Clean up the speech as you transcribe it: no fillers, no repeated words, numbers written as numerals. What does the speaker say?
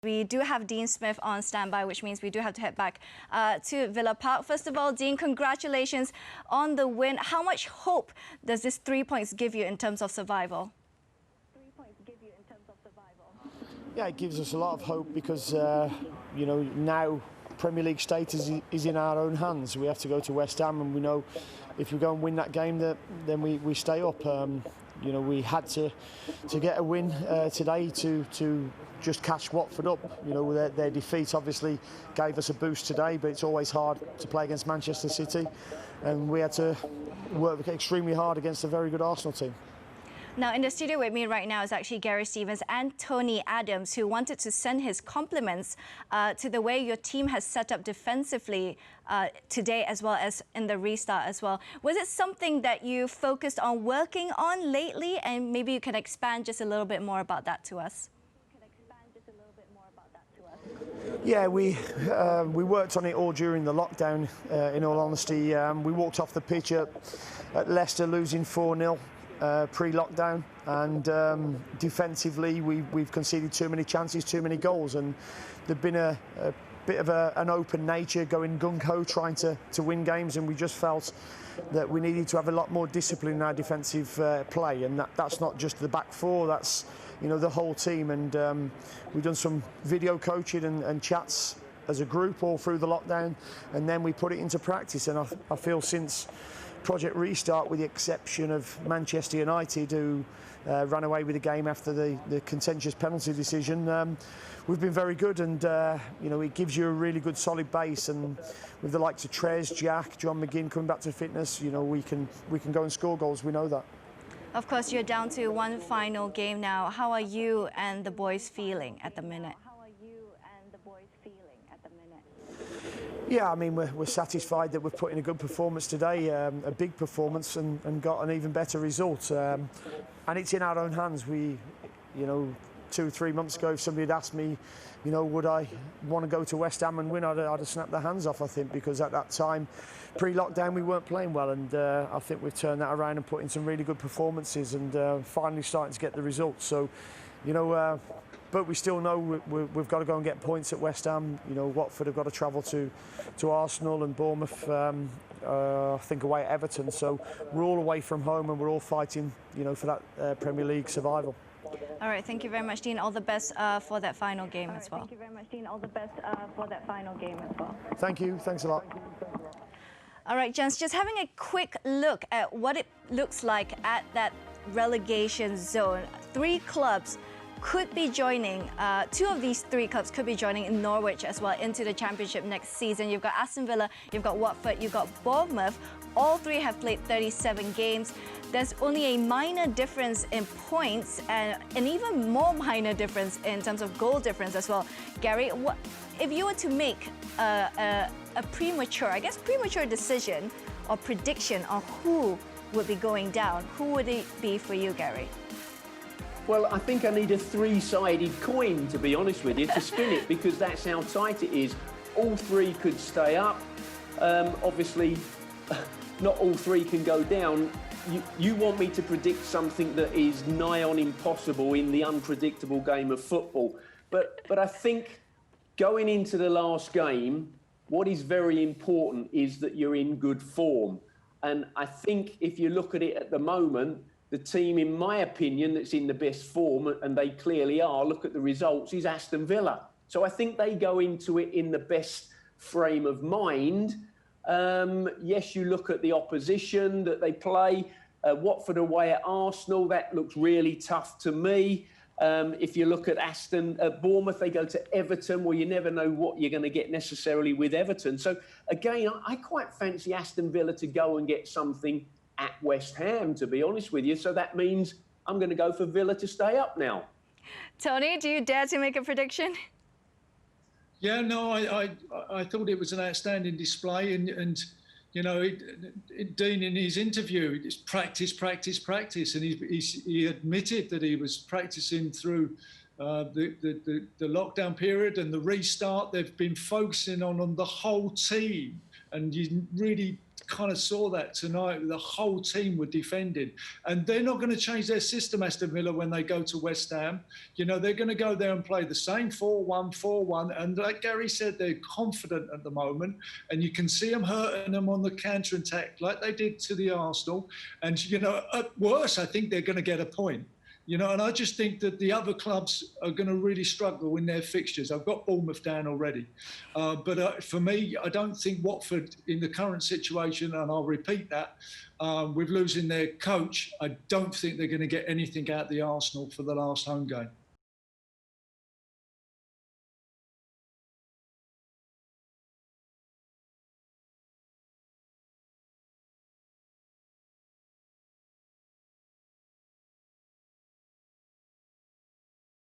We do have Dean Smith on standby, which means we do have to head back to Villa Park. First of all, Dean, congratulations on the win. How much hope does this 3 points give you in terms of survival? Yeah, it gives us a lot of hope because, you know, now Premier League status is in our own hands. We have to go to West Ham, and we know if we go and win that game, then we stay up. You know, we had to get a win today to just catch Watford up. You know, their defeat obviously gave us a boost today, but it's always hard to play against Manchester City, and we had to work extremely hard against a very good Arsenal team. Now, in the studio with me right now is actually Gary Stevens and Tony Adams, who wanted to send his compliments to the way your team has set up defensively today, as well as in the restart as well. Was it something that you focused on working on lately? And maybe you can expand just a little bit more about that to us. Yeah, we worked on it all during the lockdown, in all honesty. We walked off the pitch at Leicester losing 4-0. Pre-lockdown, and defensively we've conceded too many chances, too many goals, and there'd been a bit of an open nature, going gung-ho trying to win games, and we just felt that we needed to have a lot more discipline in our defensive play, and that's not just the back four, that's, you know, the whole team. And we've done some video coaching and chats as a group all through the lockdown, and then we put it into practice, and I feel since Project Restart, with the exception of Manchester United, who ran away with the game after the contentious penalty decision, we've been very good, and you know, it gives you a really good solid base, and with the likes of Trez, Jack, John McGinn coming back to fitness, you know, we can go and score goals, we know that. Of course, you're down to one final game now. How are you and the boys feeling at the minute? Yeah, I mean, we're satisfied that we've put in a good performance today, a big performance, and got an even better result. And it's in our own hands. You know, 2 or 3 months ago, if somebody had asked me, you know, would I want to go to West Ham and win, I'd have snapped their hands off, I think, because at that time, pre-lockdown, we weren't playing well, and I think we've turned that around and put in some really good performances, and finally starting to get the results. So, you know, but we still know we've got to go and get points at West Ham. You know, Watford have got to travel to Arsenal, and Bournemouth, I think, away at Everton. So we're all away from home, and we're all fighting, you know, for that Premier League survival. All right, thank you very much, Dean. All the best for that final game as well. Thank you very much, Dean. All the best for that final game as well. Thank you. Thanks a lot. All right, gents, just having a quick look at what it looks like at that relegation zone. 3 clubs could be joining, 2 of these 3 clubs could be joining in Norwich as well into the Championship next season. You've got Aston Villa, you've got Watford, you've got Bournemouth. All 3 have played 37 games. There's only a minor difference in points, and an even more minor difference in terms of goal difference as well. Gary, if you were to make a premature decision or prediction on who would be going down, who would it be for you, Gary? Well, I think I need a 3-sided coin, to be honest with you, to spin it, because that's how tight it is. All 3 could stay up. Obviously, not all 3 can go down. You want me to predict something that is nigh on impossible in the unpredictable game of football. But I think going into the last game, what is very important is that you're in good form. And I think if you look at it at the moment, the team, in my opinion, that's in the best form, and they clearly are, look at the results, is Aston Villa. So I think they go into it in the best frame of mind. Yes, you look at the opposition that they play. Watford away at Arsenal, that looks really tough to me. If you look at Bournemouth, they go to Everton. Well, you never know what you're going to get necessarily with Everton. So again, I quite fancy Aston Villa to go and get something at West Ham, to be honest with you. So that means I'm going to go for Villa to stay up now. Tony, do you dare to make a prediction? Yeah, no, I thought it was an outstanding display, and you know, Dean, in his interview, it's practice, and he admitted that he was practicing through the lockdown period and the restart. They've been focusing on the whole team, and you really kind of saw that tonight. The whole team were defending, and they're not going to change their system, Aston Villa, when they go to West Ham. You know, they're going to go there and play the same 4-1, 4-1. And like Gary said, they're confident at the moment, and you can see them hurting them on the counter-attack like they did to the Arsenal. And, you know, at worst, I think they're going to get a point. You know, and I just think that the other clubs are going to really struggle in their fixtures. I've got Bournemouth down already. But for me, I don't think Watford, in the current situation, and I'll repeat that, with losing their coach, I don't think they're going to get anything out of the Arsenal for the last home game.